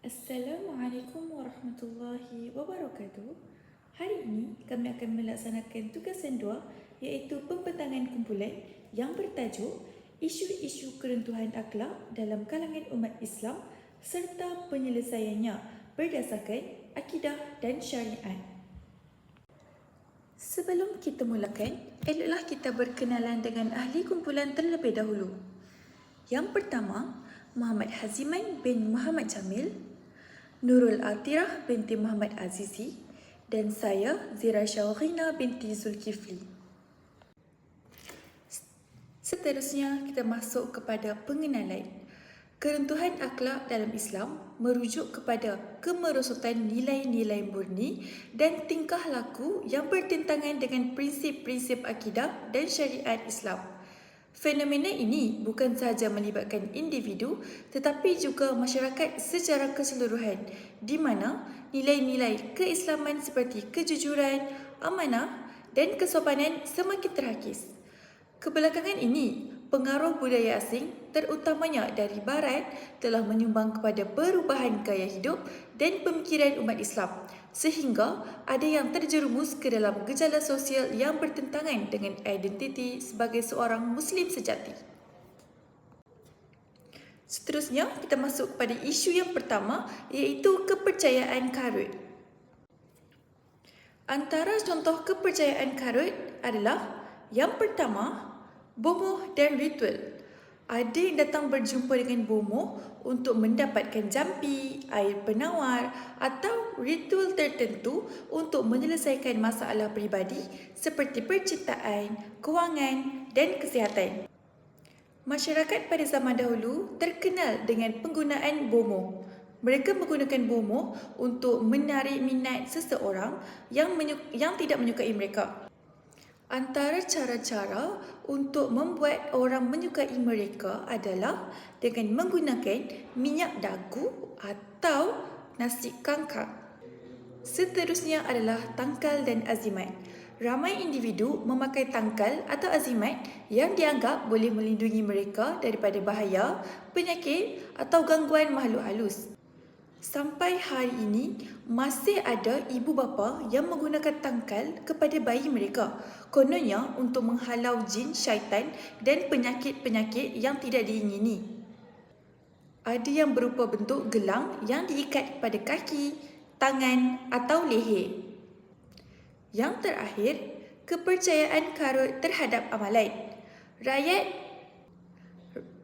Assalamualaikum warahmatullahi wabarakatuh. Hari ini kami akan melaksanakan tugasan 2 iaitu pembentangan kumpulan yang bertajuk Isu-isu keruntuhan akhlak dalam kalangan umat Islam serta penyelesaiannya berdasarkan akidah dan syariat. Sebelum kita mulakan, eloklah kita berkenalan dengan ahli kumpulan terlebih dahulu. Yang pertama, Muhammad Haziman bin Muhammad Jamil, Nurul Atirah binti Muhammad Azizi, dan saya Zira Syawrina binti Zulkifli. Seterusnya kita masuk kepada pengenalan. Keruntuhan akhlak dalam Islam merujuk kepada kemerosotan nilai-nilai murni dan tingkah laku yang bertentangan dengan prinsip-prinsip akidah dan syariat Islam. Fenomena ini bukan sahaja melibatkan individu tetapi juga masyarakat secara keseluruhan di mana nilai-nilai keislaman seperti kejujuran, amanah dan kesopanan semakin terhakis. Kebelakangan ini, pengaruh budaya asing terutamanya dari barat telah menyumbang kepada perubahan gaya hidup dan pemikiran umat Islam sehingga ada yang terjerumus ke dalam gejala sosial yang bertentangan dengan identiti sebagai seorang Muslim sejati. Seterusnya, kita masuk kepada isu yang pertama iaitu kepercayaan karut. Antara contoh kepercayaan karut adalah yang pertama, bomoh dan ritual. Ada yang datang berjumpa dengan bomoh untuk mendapatkan jampi, air penawar atau ritual tertentu untuk menyelesaikan masalah peribadi seperti percintaan, kewangan dan kesihatan. Masyarakat pada zaman dahulu terkenal dengan penggunaan bomoh. Mereka menggunakan bomoh untuk menarik minat seseorang yang tidak menyukai mereka. Antara cara-cara untuk membuat orang menyukai mereka adalah dengan menggunakan minyak dagu atau nasi kangkang. Seterusnya adalah tangkal dan azimat. Ramai individu memakai tangkal atau azimat yang dianggap boleh melindungi mereka daripada bahaya, penyakit atau gangguan makhluk halus. Sampai hari ini, masih ada ibu bapa yang menggunakan tangkal kepada bayi mereka. Kononnya untuk menghalau jin, syaitan dan penyakit-penyakit yang tidak diingini. Ada yang berupa bentuk gelang yang diikat pada kaki, tangan atau leher. Yang terakhir, kepercayaan karut terhadap amalan.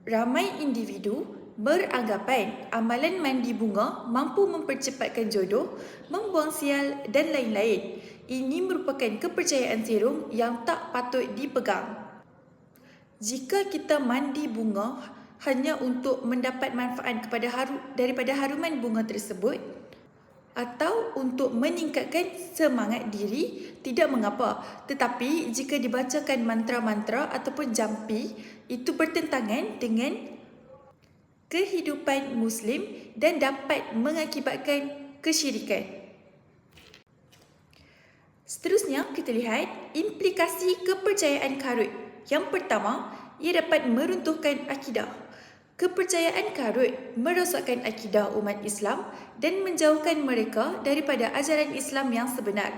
Ramai individu beranggapan amalan mandi bunga mampu mempercepatkan jodoh, membuang sial dan lain-lain. Ini merupakan kepercayaan serong yang tak patut dipegang. Jika kita mandi bunga hanya untuk mendapat manfaat daripada haruman bunga tersebut atau untuk meningkatkan semangat diri, tidak mengapa. Tetapi jika dibacakan mantra-mantra ataupun jampi, itu bertentangan dengan kehidupan Muslim dan dapat mengakibatkan kesyirikan. Seterusnya, kita lihat implikasi kepercayaan karut. Yang pertama, ia dapat meruntuhkan akidah. Kepercayaan karut merosakkan akidah umat Islam dan menjauhkan mereka daripada ajaran Islam yang sebenar.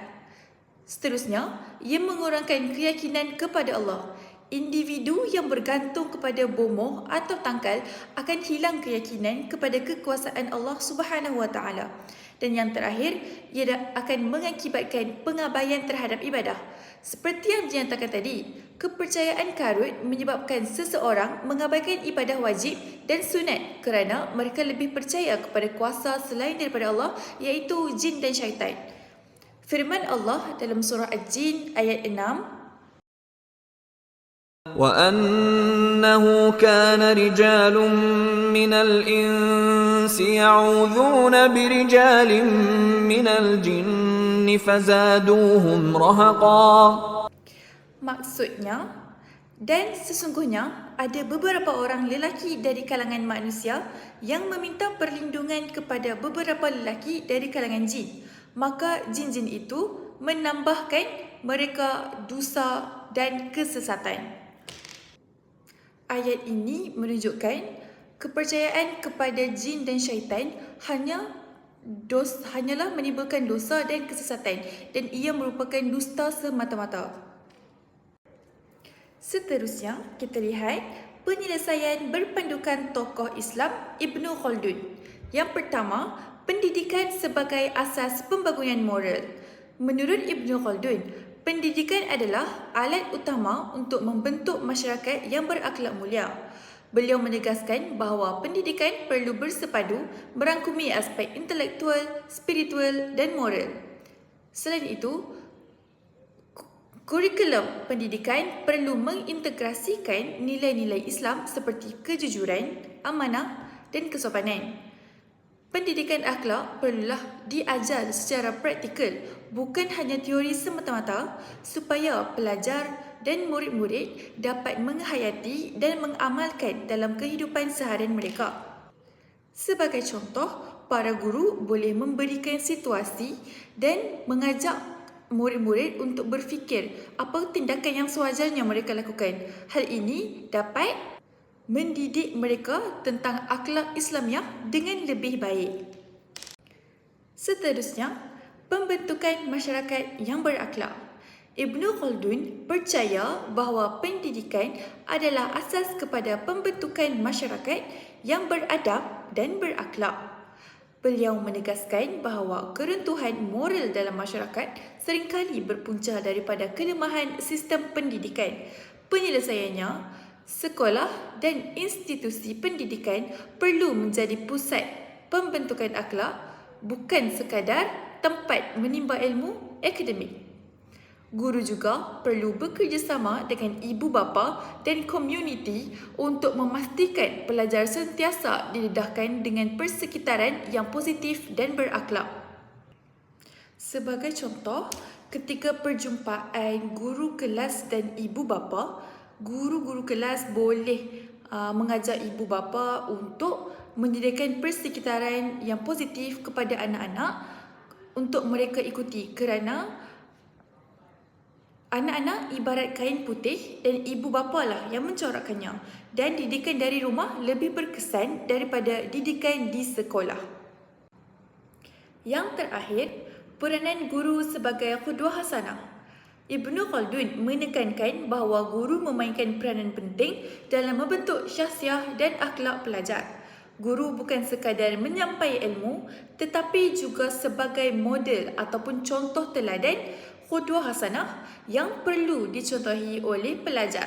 Seterusnya, ia mengurangkan keyakinan kepada Allah. Individu yang bergantung kepada bomoh atau tangkal akan hilang keyakinan kepada kekuasaan Allah Subhanahu Wa Taala. Dan yang terakhir, ia akan mengakibatkan pengabaian terhadap ibadah. Seperti yang dinyatakan tadi, kepercayaan karut menyebabkan seseorang mengabaikan ibadah wajib dan sunat kerana mereka lebih percaya kepada kuasa selain daripada Allah iaitu jin dan syaitan. Firman Allah dalam surah Al-Jin ayat 6, وَأَنَّهُ كَانَ رِجَالٌ مِّنَ الْإِنسِ يَعُوذُونَ بِرِجَالٍ مِّنَ الْجِنِّ فَزَادُوهُمْ رَهَقًا. Maksudnya, dan sesungguhnya ada beberapa orang lelaki dari kalangan manusia yang meminta perlindungan kepada beberapa lelaki dari kalangan jin. Maka jin-jin itu menambahkan mereka dosa dan kesesatan. Ayat ini menunjukkan Kepercayaan kepada jin dan syaitan hanyalah menimbulkan dosa dan kesesatan, dan ia merupakan dusta semata-mata. Seterusnya, kita lihat penyelesaian berpandukan tokoh Islam Ibn Khaldun. Yang pertama, pendidikan sebagai asas pembangunan moral. Menurut Ibn Khaldun, pendidikan adalah alat utama untuk membentuk masyarakat yang berakhlak mulia. Beliau menegaskan bahawa pendidikan perlu bersepadu merangkumi aspek intelektual, spiritual dan moral. Selain itu, kurikulum pendidikan perlu mengintegrasikan nilai-nilai Islam seperti kejujuran, amanah dan kesopanan. Pendidikan akhlak perlulah diajar secara praktikal, bukan hanya teori semata-mata, supaya pelajar dan murid-murid dapat menghayati dan mengamalkan dalam kehidupan seharian mereka. Sebagai contoh, para guru boleh memberikan situasi dan mengajak murid-murid untuk berfikir apa tindakan yang sewajarnya mereka lakukan. Hal ini dapat mendidik mereka tentang akhlak Islamiah dengan lebih baik. Seterusnya, pembentukan masyarakat yang berakhlak. Ibn Khaldun percaya bahawa pendidikan adalah asas kepada pembentukan masyarakat yang beradab dan berakhlak. Beliau menegaskan bahawa keruntuhan moral dalam masyarakat seringkali berpunca daripada kelemahan sistem pendidikan. Penyelesaiannya, sekolah dan institusi pendidikan perlu menjadi pusat pembentukan akhlak, bukan sekadar tempat menimba ilmu akademik. Guru juga perlu bekerjasama dengan ibu bapa dan komuniti untuk memastikan pelajar sentiasa didedahkan dengan persekitaran yang positif dan berakhlak. Sebagai contoh, ketika perjumpaan guru kelas dan ibu bapa, guru-guru kelas boleh mengajar ibu bapa untuk menyediakan persekitaran yang positif kepada anak-anak untuk mereka ikuti, kerana anak-anak ibarat kain putih dan ibu bapa lah yang mencorakkannya, dan didikan dari rumah lebih berkesan daripada didikan di sekolah. Yang terakhir, peranan guru sebagai qudwah hasanah. Ibn Khaldun menekankan bahawa guru memainkan peranan penting dalam membentuk syahsiah dan akhlak pelajar. Guru bukan sekadar menyampai ilmu, tetapi juga sebagai model ataupun contoh teladan qudwah hasanah yang perlu dicontohi oleh pelajar.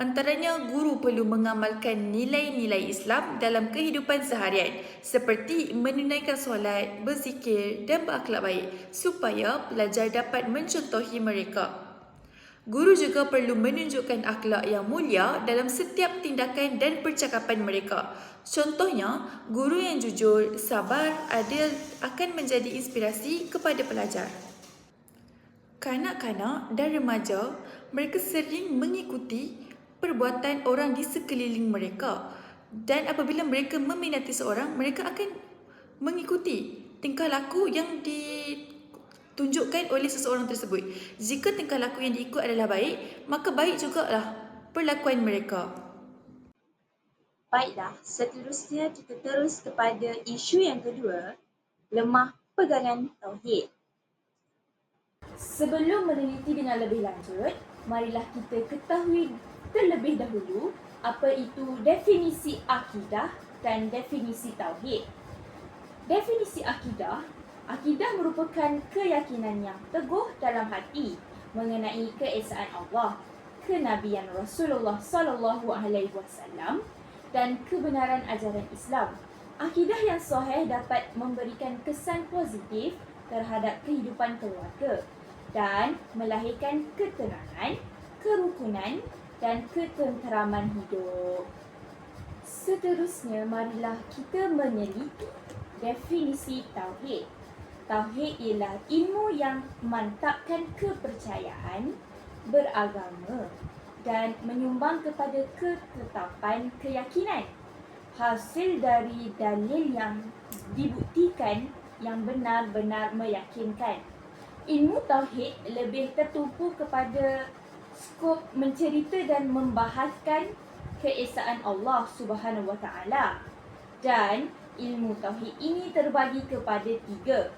Antaranya, guru perlu mengamalkan nilai-nilai Islam dalam kehidupan seharian seperti menunaikan solat, berzikir dan berakhlak baik supaya pelajar dapat mencontohi mereka. Guru juga perlu menunjukkan akhlak yang mulia dalam setiap tindakan dan percakapan mereka. Contohnya, guru yang jujur, sabar, adil akan menjadi inspirasi kepada pelajar. Kanak-kanak dan remaja, mereka sering mengikuti perbuatan orang di sekeliling mereka, dan apabila mereka meminati seorang, mereka akan mengikuti tingkah laku yang ditunjukkan oleh seseorang tersebut. Jika tingkah laku yang diikut adalah baik, maka baik jugalah perlakuan mereka. Baiklah, seterusnya kita terus kepada isu yang kedua, lemah pegangan tauhid. Sebelum meneliti dengan lebih lanjut, marilah kita ketahui terlebih dahulu apa itu definisi akidah dan definisi tauhid. Definisi akidah merupakan keyakinan yang teguh dalam hati mengenai keesaan Allah, kenabian Rasulullah SAW dan kebenaran ajaran Islam. Akidah yang sahih dapat memberikan kesan positif terhadap kehidupan keluarga dan melahirkan ketenangan, kerukunan dan ketenteraman hidup. Seterusnya, marilah kita meneliti definisi tauhid. Tauhid ialah ilmu yang memantapkan kepercayaan beragama dan menyumbang kepada ketetapan keyakinan, hasil dari dalil yang dibuktikan yang benar-benar meyakinkan. Ilmu tauhid lebih tertumpu kepada skop mencerita dan membahaskan keesaan Allah Subhanahu Wa Taala. Dan ilmu tauhid ini terbagi kepada 3.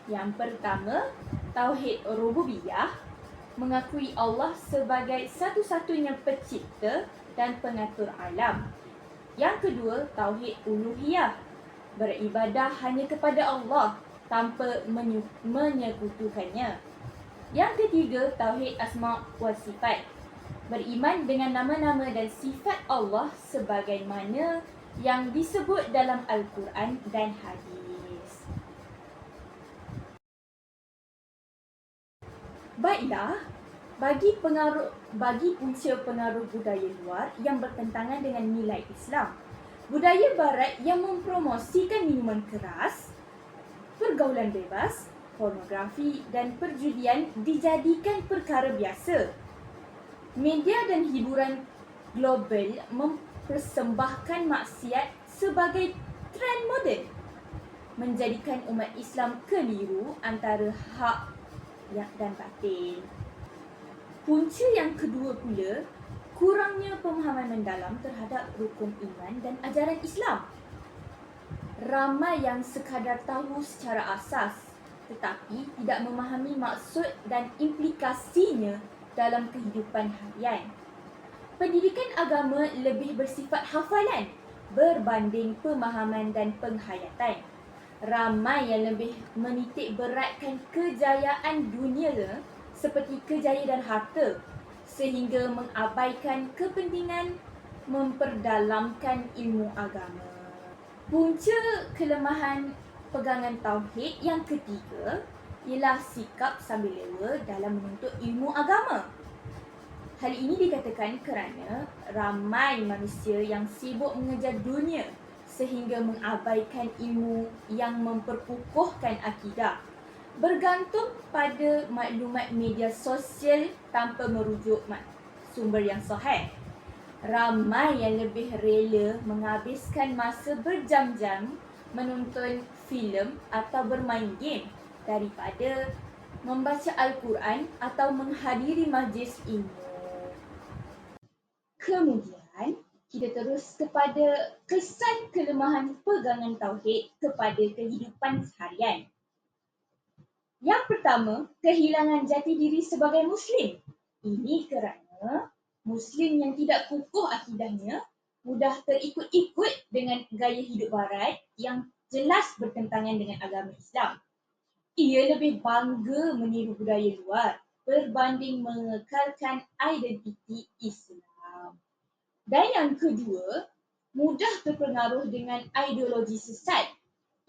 Yang pertama, tauhid rububiyah, mengakui Allah sebagai satu-satunya pencipta dan pengatur alam. Yang kedua, tauhid uluhiyah, beribadah hanya kepada Allah tanpa menyekutukannya. Yang ketiga, tauhid asma wa sifat, beriman dengan nama-nama dan sifat Allah sebagaimana yang disebut dalam Al-Quran dan hadis. Baiklah, bagi punca pengaruh budaya luar yang bertentangan dengan nilai Islam, budaya barat yang mempromosikan minuman keras, pergaulan bebas, pornografi dan perjudian dijadikan perkara biasa. Media dan hiburan global mempersembahkan maksiat sebagai trend moden, menjadikan umat Islam keliru antara hak dan batil. Punca yang kedua pula, kurangnya pemahaman mendalam terhadap rukun iman dan ajaran Islam. Ramai yang sekadar tahu secara asas tetapi tidak memahami maksud dan implikasinya dalam kehidupan harian. Pendidikan agama lebih bersifat hafalan berbanding pemahaman dan penghayatan. Ramai yang lebih menitik beratkan kejayaan dunia seperti kejayaan dan harta sehingga mengabaikan kepentingan memperdalamkan ilmu agama. Punca kelemahan pegangan tauhid yang ketiga ialah sikap sambil lewa dalam menuntut ilmu agama. Hal ini dikatakan kerana ramai manusia yang sibuk mengejar dunia sehingga mengabaikan ilmu yang memperkukuhkan akidah, bergantung pada maklumat media sosial tanpa merujuk sumber yang sahih. Ramai yang lebih rela menghabiskan masa berjam-jam menonton filem atau bermain game daripada membaca Al-Quran atau menghadiri majlis ilmu. Kemudian, kita terus kepada kesan kelemahan pegangan tauhid kepada kehidupan seharian. Yang pertama, kehilangan jati diri sebagai Muslim. Ini kerana Muslim yang tidak kukuh akidahnya mudah terikut-ikut dengan gaya hidup barat yang jelas bertentangan dengan agama Islam. Ia lebih bangga meniru budaya luar berbanding mengekalkan identiti Islam. Dan yang kedua, mudah terpengaruh dengan ideologi sesat.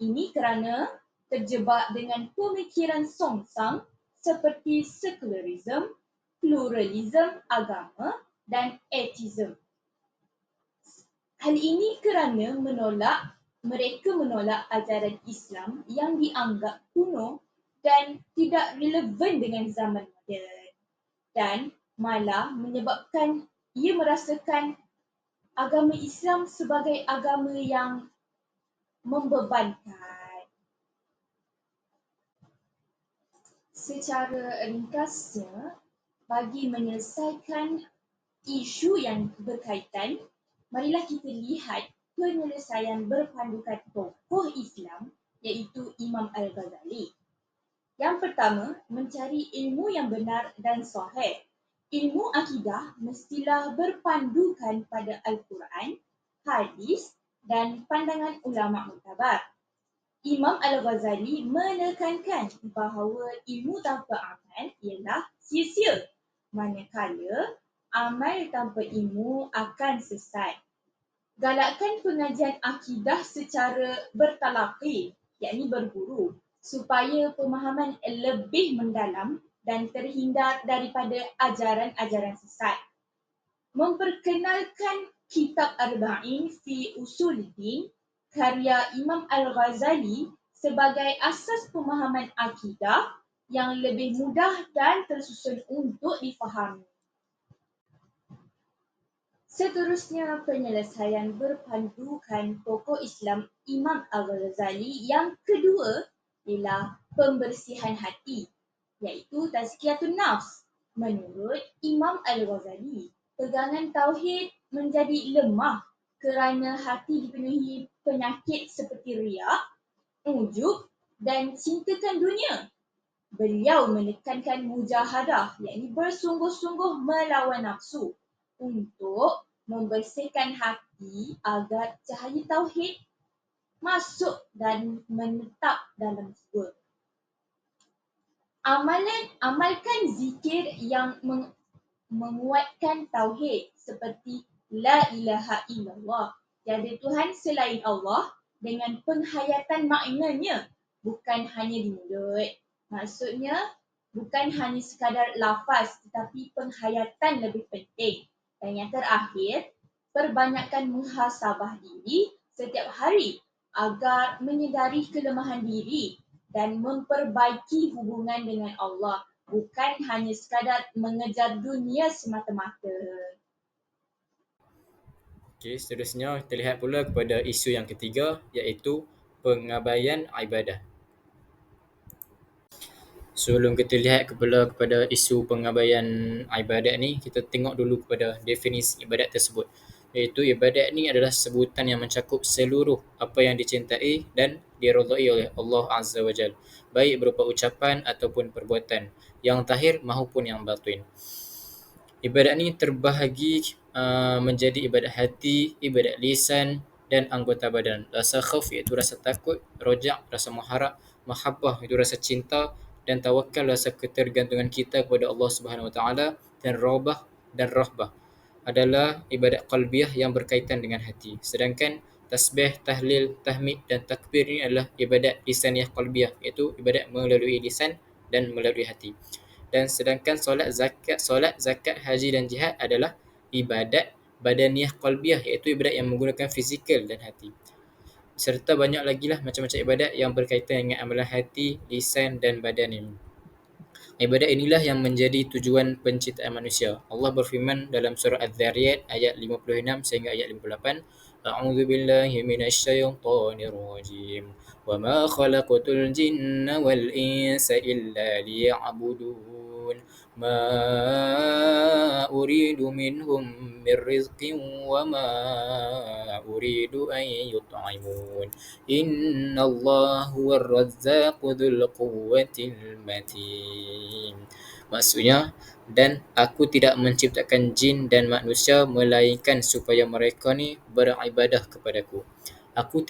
Ini kerana terjebak dengan pemikiran songsang seperti sekularisme, pluralisme agama dan ateisme. Hal ini kerana mereka menolak ajaran Islam yang dianggap kuno dan tidak relevan dengan zaman moden, dan malah menyebabkan ia merasakan agama Islam sebagai agama yang membebankan. Secara ringkasnya, bagi menyelesaikan isu yang berkaitan, marilah kita lihat penyelesaian berpandukan tokoh Islam iaitu Imam Al-Ghazali. Yang pertama, mencari ilmu yang benar dan sahih. Ilmu akidah mestilah berpandukan pada Al-Quran, hadis dan pandangan ulama muktabar. Imam Al-Ghazali menekankan bahawa ilmu tanpa amal ialah sia-sia, manakala amal tanpa ilmu akan sesat. Galakkan pengajian akidah secara bertalaqi, yakni berguru, supaya pemahaman lebih mendalam dan terhindar daripada ajaran-ajaran sesat. Memperkenalkan kitab Arba'in fi Usuluddin karya Imam Al-Ghazali sebagai asas pemahaman akidah yang lebih mudah dan tersusun untuk difahami. Seterusnya, penyelesaian berpandukan tokoh Islam Imam Al-Ghazali yang kedua ialah pembersihan hati, iaitu tazkiyatun nafs. Menurut Imam Al-Ghazali, pegangan tauhid menjadi lemah kerana hati dipenuhi penyakit seperti riak, ujub dan cintakan dunia. Beliau menekankan mujahadah, yakni bersungguh-sungguh melawan nafsu untuk membersihkan hati agar cahaya tauhid masuk dan menetap dalam jiwa. Amalkan zikir yang menguatkan tauhid seperti La ilaha illallah, tiada Tuhan selain Allah, dengan penghayatan maknanya, bukan hanya di mulut. Maksudnya bukan hanya sekadar lafaz tetapi penghayatan lebih penting. Dan yang terakhir, perbanyakkan muhasabah diri setiap hari agar menyedari kelemahan diri dan memperbaiki hubungan dengan Allah, bukan hanya sekadar mengejar dunia semata-mata. Okey, seterusnya kita lihat pula kepada isu yang ketiga, iaitu pengabaian ibadah. Sebelum kita lihat kepada isu pengabaian ibadat ni, kita tengok dulu kepada definisi ibadat tersebut. Iaitu ibadat ni adalah sebutan yang mencakup seluruh apa yang dicintai dan diridai oleh Allah Azza wa Jal, baik berupa ucapan ataupun perbuatan, yang zahir maupun yang batin. Ibadat ni terbahagi menjadi ibadat hati, ibadat lisan dan anggota badan. Rasa khauf iaitu rasa takut, rojak rasa mengharap, mahabbah itu rasa cinta, dan tawakal rasa ketergantungan kita kepada Allah Subhanahu Wa Taala, dan rahbah adalah ibadat qalbiyah yang berkaitan dengan hati. Sedangkan tasbih, tahlil, tahmid dan takbir ini adalah ibadat lisaniyah qalbiyah, iaitu ibadat melalui lisan dan melalui hati. Dan sedangkan solat, zakat, haji dan jihad adalah ibadat badaniyah qalbiyah, iaitu ibadat yang menggunakan fizikal dan hati. Serta banyak lagi lah macam-macam ibadat yang berkaitan dengan amalan hati, lisan dan badan ini. Ibadat inilah yang menjadi tujuan penciptaan manusia. Allah berfirman dalam surah Az-Zariyat ayat 56 sehingga ayat 58, A'udzu billahi minasyaitonir rajim. Wa ma khalaqatul jinna wal insa illa liya'budun. Ma uridu minhum min rizqin wa ma uridu an yut'imun. Innallaha huwar razzaqu dzul quwwatil matin. Maksudnya, dan aku tidak menciptakan jin dan manusia melainkan supaya mereka ni beribadah kepadaku. Aku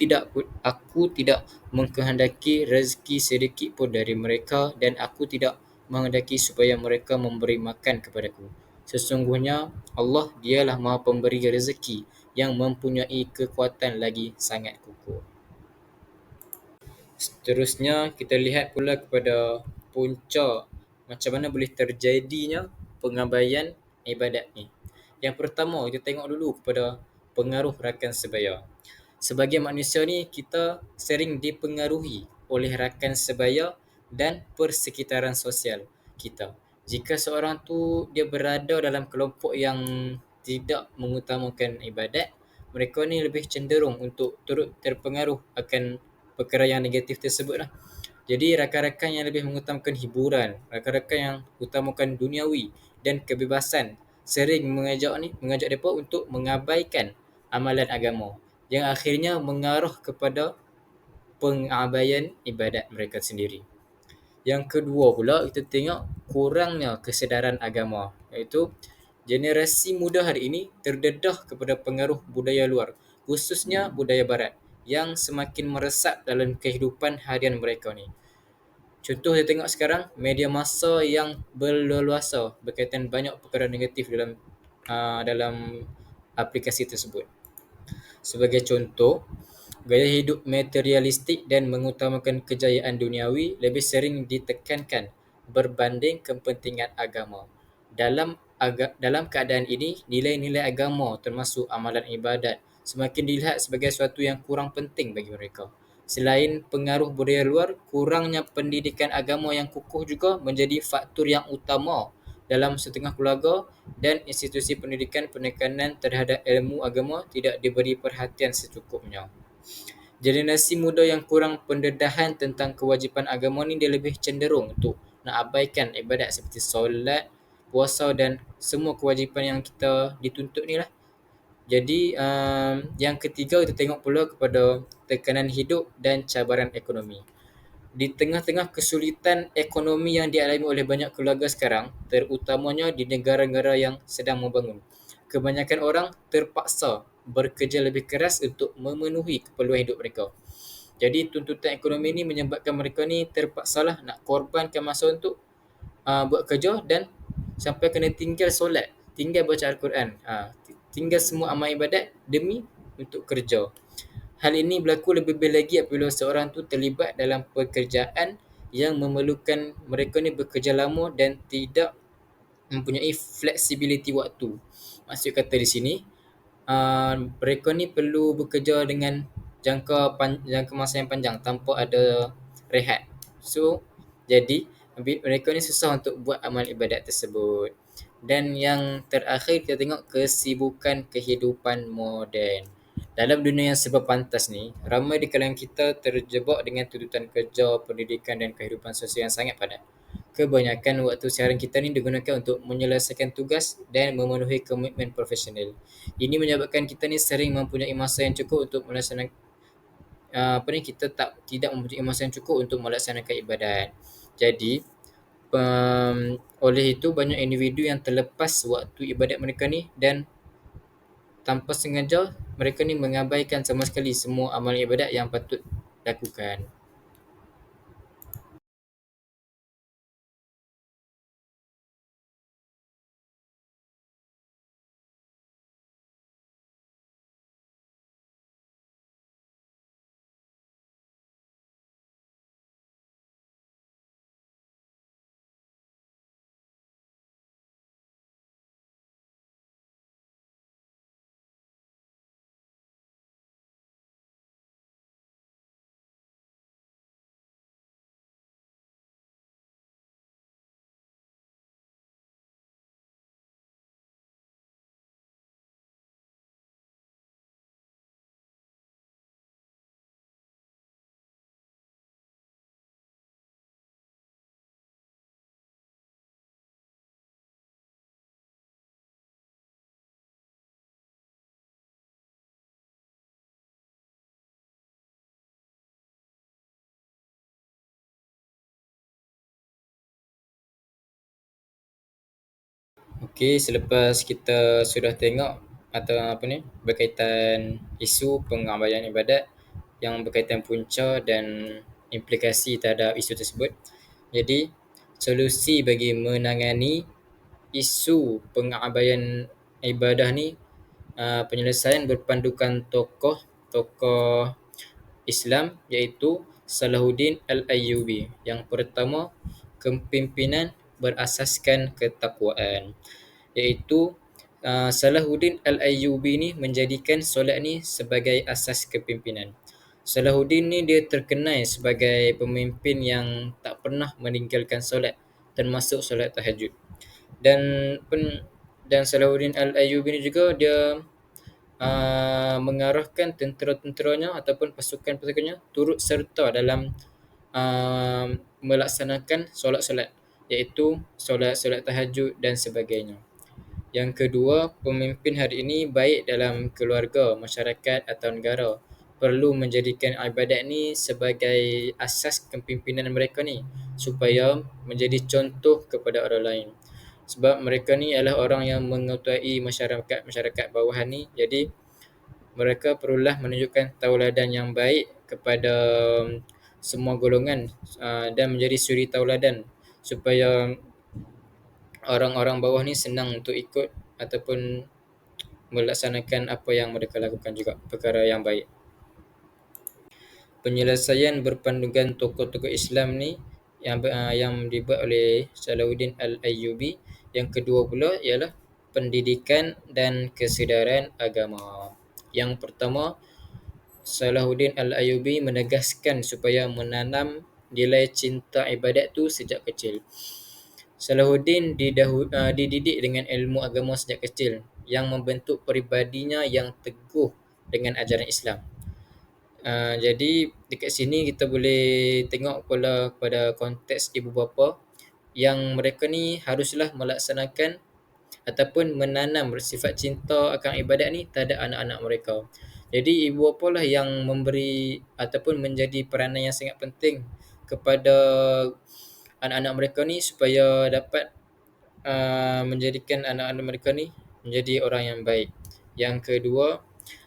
tidak mengkehendaki rezeki sedikit pun dari mereka, dan aku tidak menghendaki supaya mereka memberi makan kepadaku. Sesungguhnya Allah dialah Maha Pemberi rezeki yang mempunyai kekuatan lagi sangat kukuh. Seterusnya kita lihat pula kepada punca macam mana boleh terjadinya pengabaian ibadat ni. Yang pertama, kita tengok dulu kepada pengaruh rakan sebaya. Sebagai manusia ni, kita sering dipengaruhi oleh rakan sebaya dan persekitaran sosial kita. Jika seorang tu dia berada dalam kelompok yang tidak mengutamakan ibadat, mereka ni lebih cenderung untuk turut terpengaruh akan perkara yang negatif tersebut lah. Jadi rakan-rakan yang lebih mengutamakan hiburan, rakan-rakan yang utamakan duniawi dan kebebasan, sering mengajak mereka untuk mengabaikan amalan agama, yang akhirnya mengarah kepada pengabaian ibadat mereka sendiri. Yang kedua pula, kita tengok kurangnya kesedaran agama, iaitu generasi muda hari ini terdedah kepada pengaruh budaya luar, khususnya budaya barat, yang semakin meresap dalam kehidupan harian mereka ni. Contoh kita tengok sekarang, media massa yang berleluasa berkaitan banyak perkara negatif dalam aplikasi tersebut. Sebagai contoh, gaya hidup materialistik dan mengutamakan kejayaan duniawi lebih sering ditekankan berbanding kepentingan agama. Dalam keadaan ini, nilai-nilai agama termasuk amalan ibadat semakin dilihat sebagai sesuatu yang kurang penting bagi mereka. Selain pengaruh budaya luar, kurangnya pendidikan agama yang kukuh juga menjadi faktor yang utama dalam setengah keluarga, dan institusi pendidikan penekanan terhadap ilmu agama tidak diberi perhatian secukupnya. Generasi muda yang kurang pendedahan tentang kewajipan agama ni, dia lebih cenderung untuk nak abaikan ibadat seperti solat, puasa dan semua kewajipan yang kita dituntut ni lah. Jadi yang ketiga kita tengok pula kepada tekanan hidup dan cabaran ekonomi. Di tengah-tengah kesulitan ekonomi yang dialami oleh banyak keluarga sekarang, terutamanya di negara-negara yang sedang membangun, kebanyakan orang terpaksa bekerja lebih keras untuk memenuhi keperluan hidup mereka. Jadi tuntutan ekonomi ni menyebabkan mereka ni terpaksalah nak korbankan masa untuk buat kerja dan sampai kena tinggal solat, tinggal baca Al-Quran, tinggal semua amal ibadat demi untuk kerja. Hal ini berlaku lebih-lebih lagi apabila seorang tu terlibat dalam pekerjaan yang memerlukan mereka ni bekerja lama dan tidak mempunyai flexibility waktu. Maksud kata di sini, mereka ni perlu bekerja dengan jangka masa yang panjang tanpa ada rehat. So, jadi mereka ni susah untuk buat amal ibadat tersebut. Dan yang terakhir kita tengok kesibukan kehidupan moden. Dalam dunia yang serba pantas ni, ramai di kalangan kita terjebak dengan tuntutan kerja, pendidikan dan kehidupan sosial yang sangat padat. Kebanyakan waktu siaran kita ni digunakan untuk menyelesaikan tugas dan memenuhi komitmen profesional. Ini menyebabkan kita ni sering mempunyai masa yang cukup untuk melaksanakan kita tidak mempunyai masa yang cukup untuk melaksanakan ibadat. Jadi oleh itu banyak individu yang terlepas waktu ibadat mereka ni dan tanpa sengaja mereka ni mengabaikan sama sekali semua amal ibadat yang patut lakukan. Okey, selepas kita sudah tengok atau apa ni berkaitan isu pengabaian ibadat yang berkaitan punca dan implikasi terhadap isu tersebut. Jadi, solusi bagi menangani isu pengabaian ibadah ni, penyelesaian berpandukan tokoh-tokoh Islam iaitu Salahuddin Al-Ayyubi. Yang pertama, kepimpinan berasaskan ketakwaan, iaitu Salahuddin Al-Ayyubi ni menjadikan solat ni sebagai asas kepimpinan. Salahuddin ni dia terkenal sebagai pemimpin yang tak pernah meninggalkan solat, termasuk solat tahajud. Dan dan Salahuddin Al-Ayyubi ni juga dia mengarahkan tentera-tenteranya ataupun pasukan-pasukannya turut serta dalam melaksanakan solat-solat, iaitu solat-solat tahajud dan sebagainya. Yang kedua, pemimpin hari ini baik dalam keluarga, masyarakat atau negara perlu menjadikan ibadat ni sebagai asas kepimpinan mereka ni supaya menjadi contoh kepada orang lain. Sebab mereka ni adalah orang yang mengetuai masyarakat bawahan ni. Jadi mereka perlulah menunjukkan tauladan yang baik kepada semua golongan dan menjadi suri tauladan supaya orang-orang bawah ni senang untuk ikut ataupun melaksanakan apa yang mereka lakukan juga, perkara yang baik. Penyelesaian berpandukan tokoh-tokoh Islam ni yang dibuat oleh Salahuddin Al-Ayyubi. Yang kedua pula ialah pendidikan dan kesedaran agama. Yang pertama, Salahuddin Al-Ayyubi menegaskan supaya menanam nilai cinta ibadat tu sejak kecil. Salahuddin dididik dengan ilmu agama sejak kecil yang membentuk peribadinya yang teguh dengan ajaran Islam. Jadi dekat sini kita boleh tengok pada konteks ibu bapa yang mereka ni haruslah melaksanakan ataupun menanam sifat cinta akan ibadat ni terhadap anak-anak mereka. Jadi ibu bapa lah yang memberi ataupun menjadi peranan yang sangat penting kepada anak-anak mereka ni supaya dapat menjadikan anak-anak mereka ni menjadi orang yang baik. Yang kedua,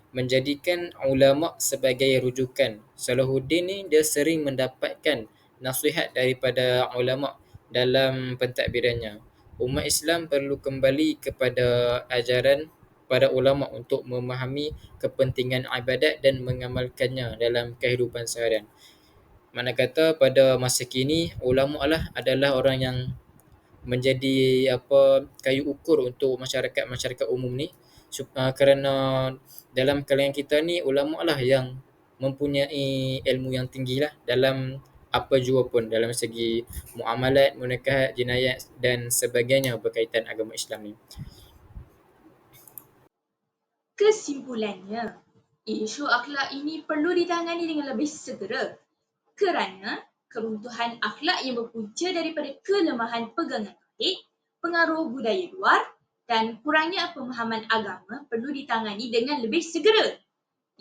menjadikan ulama sebagai rujukan. Salahuddin ni dia sering mendapatkan nasihat daripada ulama dalam pentadbirannya. Umat Islam perlu kembali kepada ajaran para ulama untuk memahami kepentingan ibadat dan mengamalkannya dalam kehidupan seharian. Mana kata pada masa kini ulama lah adalah orang yang menjadi kayu ukur untuk masyarakat umum ni kerana dalam kalangan kita ni ulama lah yang mempunyai ilmu yang tinggi lah dalam apa jua pun dalam segi muamalat, munakahat, jinayat dan sebagainya berkaitan agama Islam ni. Kesimpulannya, isu akhlak ini perlu ditangani dengan lebih segera kerana keruntuhan akhlak yang berpunca daripada kelemahan pegangan tauhid, pengaruh budaya luar dan kurangnya pemahaman agama perlu ditangani dengan lebih segera.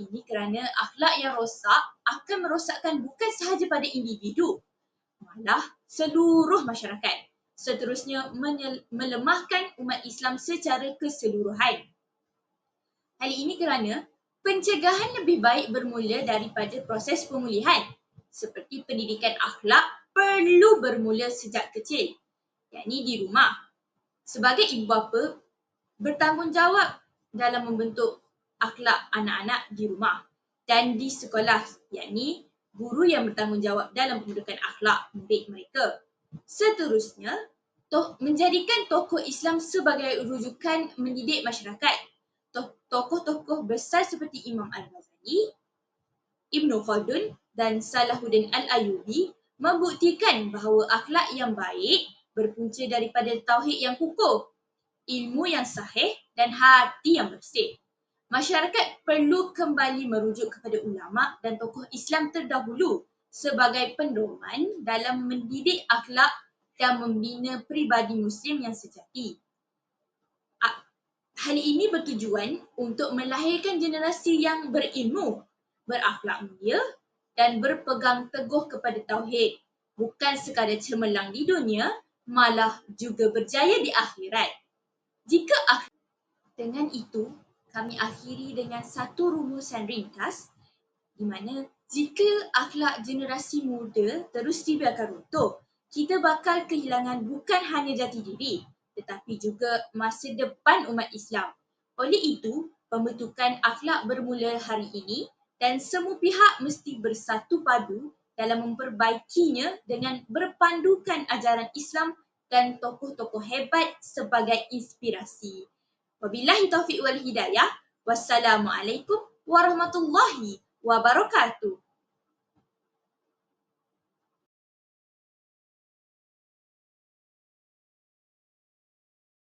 Ini kerana akhlak yang rosak akan merosakkan bukan sahaja pada individu, malah seluruh masyarakat. Seterusnya melemahkan umat Islam secara keseluruhan. Hal ini kerana pencegahan lebih baik bermula daripada proses pemulihan. Seperti pendidikan akhlak perlu bermula sejak kecil, yakni di rumah. Sebagai ibu bapa, bertanggungjawab dalam membentuk akhlak anak-anak di rumah dan di sekolah, yakni guru yang bertanggungjawab dalam pembentukan akhlak murid mereka. Seterusnya, menjadikan tokoh Islam sebagai rujukan mendidik masyarakat. Tokoh-tokoh besar seperti Imam Al-Ghazali, Ibnu Khaldun dan Salahuddin Al-Ayyubi membuktikan bahawa akhlak yang baik berpunca daripada tauhid yang kukuh, ilmu yang sahih dan hati yang bersih. Masyarakat perlu kembali merujuk kepada ulama dan tokoh Islam terdahulu sebagai pendoman dalam mendidik akhlak dan membina pribadi Muslim yang sejati. Hal ini bertujuan untuk melahirkan generasi yang berilmu, berakhlak mulia dan berpegang teguh kepada tauhid, bukan sekadar cemerlang di dunia, malah juga berjaya di akhirat. Dengan itu, kami akhiri dengan satu rumusan ringkas di mana jika akhlak generasi muda terus dibiarkan runtuh, kita bakal kehilangan bukan hanya jati diri, tetapi juga masa depan umat Islam. Oleh itu, pembentukan akhlak bermula hari ini dan semua pihak mesti bersatu padu dalam memperbaikinya dengan berpandukan ajaran Islam dan tokoh-tokoh hebat sebagai inspirasi. Wabillahi taufiq wal hidayah. Wassalamualaikum warahmatullahi wabarakatuh.